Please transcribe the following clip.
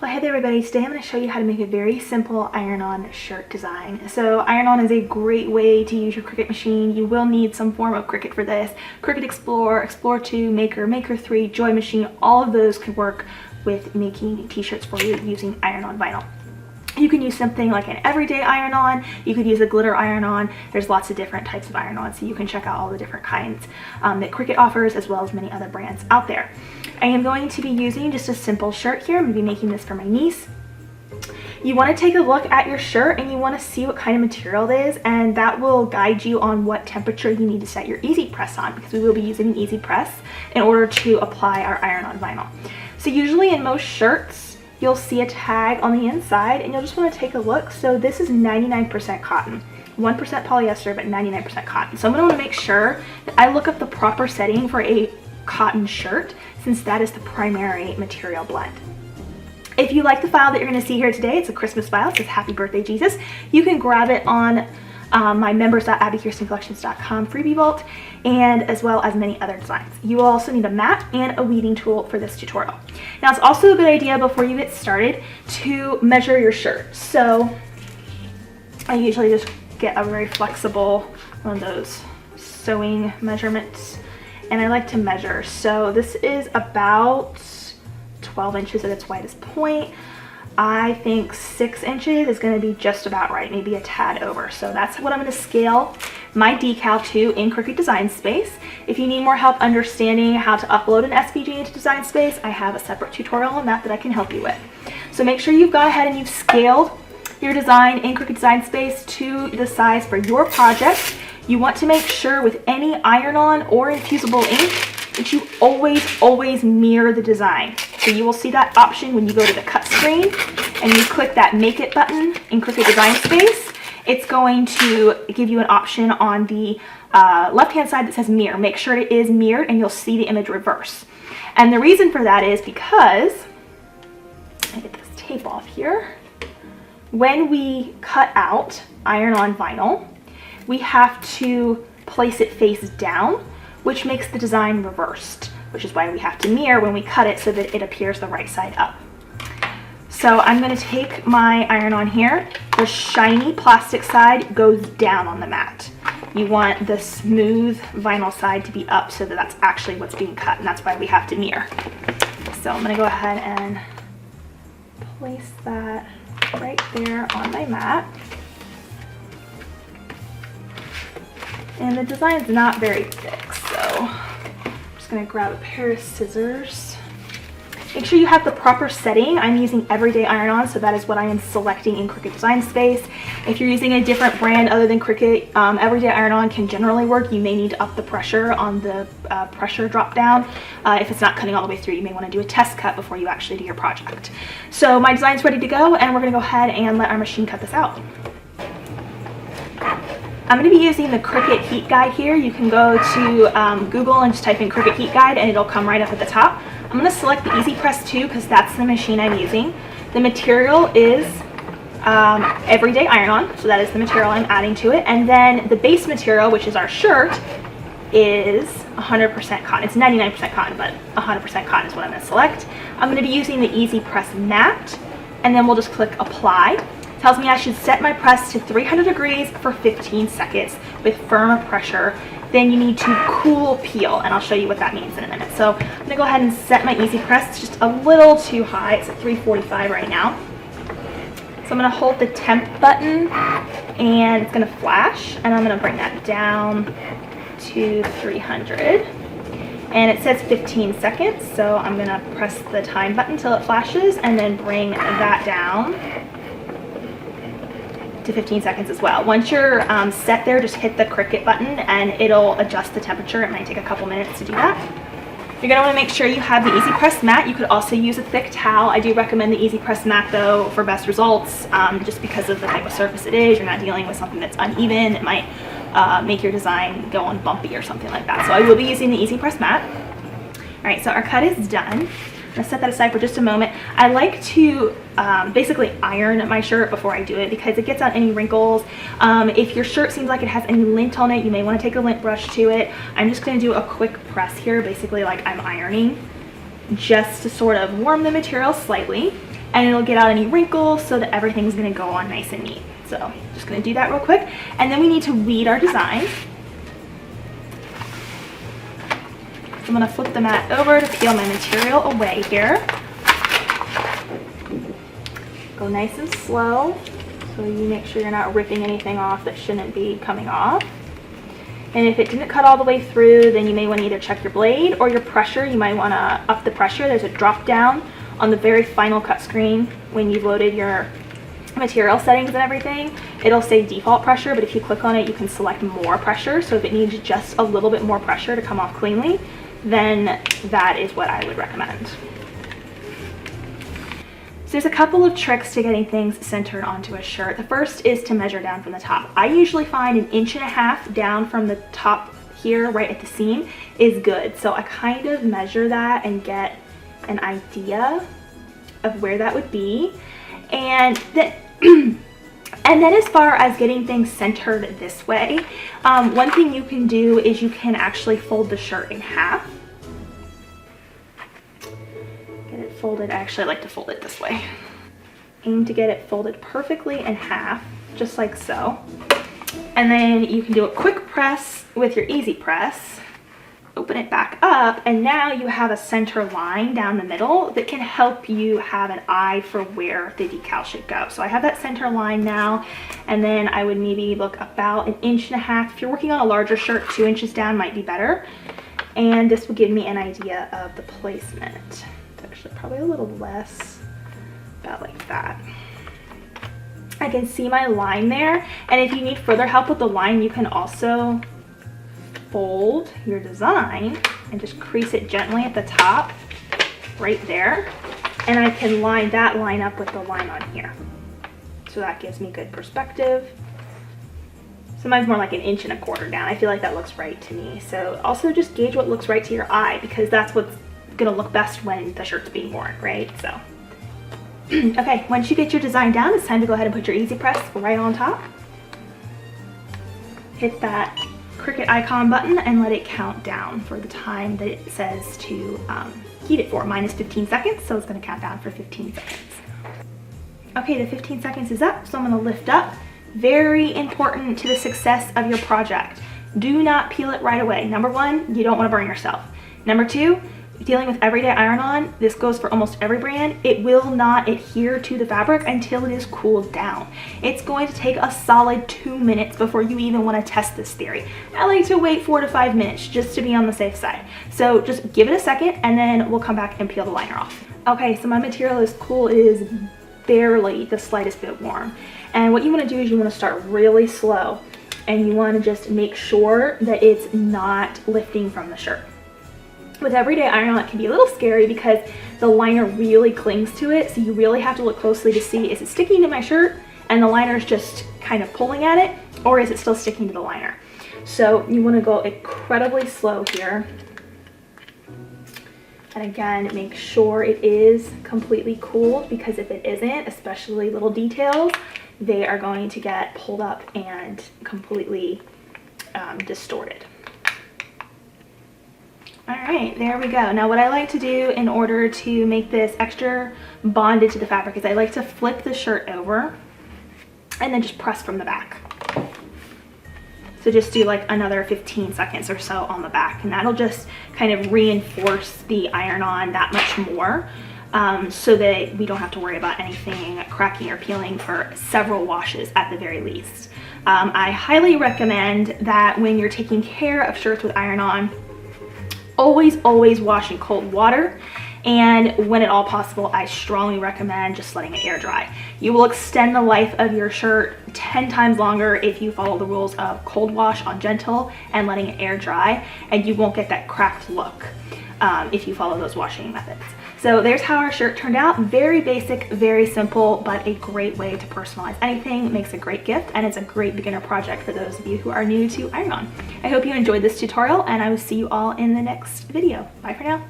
Well, hey there everybody, today I'm going to show you how to make a very simple iron-on shirt design. So iron-on is a great way to use your Cricut machine. You will need some form of Cricut for this. Cricut Explorer, Explorer 2, Maker, Maker 3, Joy Machine, all of those can work with making t-shirts for you using iron-on vinyl. You can use something like an everyday iron-on, you could use a glitter iron-on. There's lots of different types of iron-on, so you can check out all the different kinds that Cricut offers, as well as many other brands out there. I am going to be using just a simple shirt here. I'm going to be making this for my niece. You want to take a look at your shirt and you want to see what kind of material it is, and that will guide you on what temperature you need to set your easy press on, because we will be using an easy press in order to apply our iron-on vinyl. So usually in most shirts, you'll see a tag on the inside and you'll just want to take a look. So this is 99% cotton, 1% polyester, but 99% cotton. So I'm going to want to make sure that I look up the proper setting for a cotton shirt, since that is the primary material blend. If you like the file that you're going to see here today, it's a Christmas file. It says Happy Birthday Jesus. You can grab it on my members.abbikirstencollections.com freebie vault, and as well as many other designs. You will also need a mat and a weeding tool for this tutorial. Now, it's also a good idea before you get started to measure your shirt. So I usually just get a very flexible one of those sewing measurements, and I like to measure. So this is about 12 inches at its widest point. I think 6 inches is going to be just about right, maybe a tad over. So that's what I'm going to scale my decal to in Cricut Design Space. If you need more help understanding how to upload an SVG into Design Space, I have a separate tutorial on that I can help you with. So make sure you've gone ahead and you've scaled your design in Cricut Design Space to the size for your project. You want to make sure with any iron-on or infusible ink that you always mirror the design. So you will see that option when you go to the cut screen and you click that Make It button in Cricut Design Space. It's going to give you an option on the left-hand side that says Mirror. Make sure it is mirrored and you'll see the image reverse. And the reason for that is because, let me get this tape off here. When we cut out iron-on vinyl, we have to place it face down, which makes the design reversed, which is why we have to mirror when we cut it so that it appears the right side up. So I'm going to take my iron-on here. The shiny plastic side goes down on the mat. You want the smooth vinyl side to be up so that that's actually what's being cut, and that's why we have to mirror. So I'm going to go ahead and place that right there on my mat. And the design's not very thick, so I'm just going to grab a pair of scissors. Make sure you have the proper setting. I'm using everyday iron-on, so that is what I am selecting in Cricut Design Space. If you're using a different brand other than Cricut, everyday iron-on can generally work. You may need to up the pressure on the pressure drop down. If it's not cutting all the way through, you may want to do a test cut before you actually do your project. So my design's ready to go, and we're going to go ahead and let our machine cut this out. I'm going to be using the Cricut Heat Guide here. You can go to Google and just type in Cricut Heat Guide and it'll come right up at the top. I'm going to select the Easy Press 2 because that's the machine I'm using. The material is everyday iron-on, so that is the material I'm adding to it. And then the base material, which is our shirt, is 100% cotton. It's 99% cotton, but 100% cotton is what I'm going to select. I'm going to be using the Easy Press Matte, and then we'll just click Apply. Tells me I should set my press to 300 degrees for 15 seconds with firm pressure. Then you need to cool peel, and I'll show you what that means in a minute. So I'm going to go ahead and set my easy press. It's just a little too high. It's at 345 right now. So I'm going to hold the temp button and it's going to flash, and I'm going to bring that down to 300. And it says 15 seconds, so I'm going to press the time button till it flashes and then bring that down to 15 seconds as well. Once you're set there, just hit the Cricut button and it'll adjust the temperature. It might take a couple minutes to do that. You're going to want to make sure you have the Easy Press Mat. You could also use a thick towel. I do recommend the Easy Press Mat though for best results, just because of the type of surface it is. You're not dealing with something that's uneven. It might make your design go on bumpy or something like that. So I will be using the Easy Press Mat. All right, so our cut is done. I'm going to set that aside for just a moment. I like to basically iron my shirt before I do it because it gets out any wrinkles. If your shirt seems like it has any lint on it, you may want to take a lint brush to it. I'm just going to do a quick press here, basically like I'm ironing, just to sort of warm the material slightly. and it'll get out any wrinkles so that everything's gonna go on nice and neat. So just gonna do that real quick. And then we need to weed our design. So I'm gonna flip the mat over to peel my material away here. Go nice and slow, so you make sure you're not ripping anything off that shouldn't be coming off. And if it didn't cut all the way through, then you may want to either check your blade or your pressure. You might want to up the pressure. There's a drop down on the very final cut screen when you've loaded your material settings and everything. It'll say default pressure, but if you click on it, you can select more pressure. So if it needs just a little bit more pressure to come off cleanly, then that is what I would recommend. So there's a couple of tricks to getting things centered onto a shirt. The first is to measure down from the top. I usually find 1.5 inches down from the top here, right at the seam, is good. So I kind of measure that and get an idea of where that would be. And then, and then as far as getting things centered this way, one thing you can do is you can actually fold the shirt in half. Get it folded. Actually, I like to fold it this way. Aim to get it folded perfectly in half, just like so. And then you can do a quick press with your easy press. Open it back up, and now you have a center line down the middle that can help you have an eye for where the decal should go. So I have that center line now, and then I would maybe look about 1.5 inches. If you're working on a larger shirt, 2 inches down might be better. And this will give me an idea of the placement. It's actually probably a little less, about like that. I can see my line there, and if you need further help with the line, you can also fold your design and just crease it gently at the top right there, and I can line that line up with the line on here, so that gives me good perspective. So mine's more like 1.25 inches down. I feel like that looks right to me. So also just gauge what looks right to your eye, because that's what's gonna look best when the shirt's being worn, right? So okay, once you get your design down, it's time to go ahead and put your easy press right on top. Hit that Cricut icon button and let it count down for the time that it says to heat it for. Mine is 15 seconds, so it's going to count down for 15 seconds. Okay, the 15 seconds is up, so I'm going to lift up. Very important to the success of your project. Do not peel it right away. Number one, you don't want to burn yourself. Number two, dealing with everyday iron-on, this goes for almost every brand, it will not adhere to the fabric until it is cooled down. It's going to take a solid 2 minutes before you even want to test this theory. I like to wait 4 to 5 minutes just to be on the safe side. So just give it a second, and then we'll come back and peel the liner off. Okay, so my material is cool. It is barely the slightest bit warm. And what you want to do is you want to start really slow, and you want to just make sure that it's not lifting from the shirt. With everyday iron-on, it can be a little scary because the liner really clings to it, so you really have to look closely to see, is it sticking to my shirt and the liner is just kind of pulling at it, or is it still sticking to the liner? So you want to go incredibly slow here. And again, make sure it is completely cooled, because if it isn't, especially little details, they are going to get pulled up and completely distorted. All right, there we go. Now what I like to do in order to make this extra bonded to the fabric is I like to flip the shirt over and then just press from the back. So just do like another 15 seconds or so on the back, and that'll just kind of reinforce the iron-on that much more, so that we don't have to worry about anything cracking or peeling for several washes at the very least. I highly recommend that when you're taking care of shirts with iron-on, always wash in cold water, and when at all possible, I strongly recommend just letting it air dry. You will extend the life of your shirt 10 times longer if you follow the rules of cold wash on gentle and letting it air dry, and you won't get that cracked look if you follow those washing methods. So there's how our shirt turned out. Very basic, very simple, but a great way to personalize anything. Makes a great gift, and it's a great beginner project for those of you who are new to iron-on. I hope you enjoyed this tutorial, and I will see you all in the next video. Bye for now.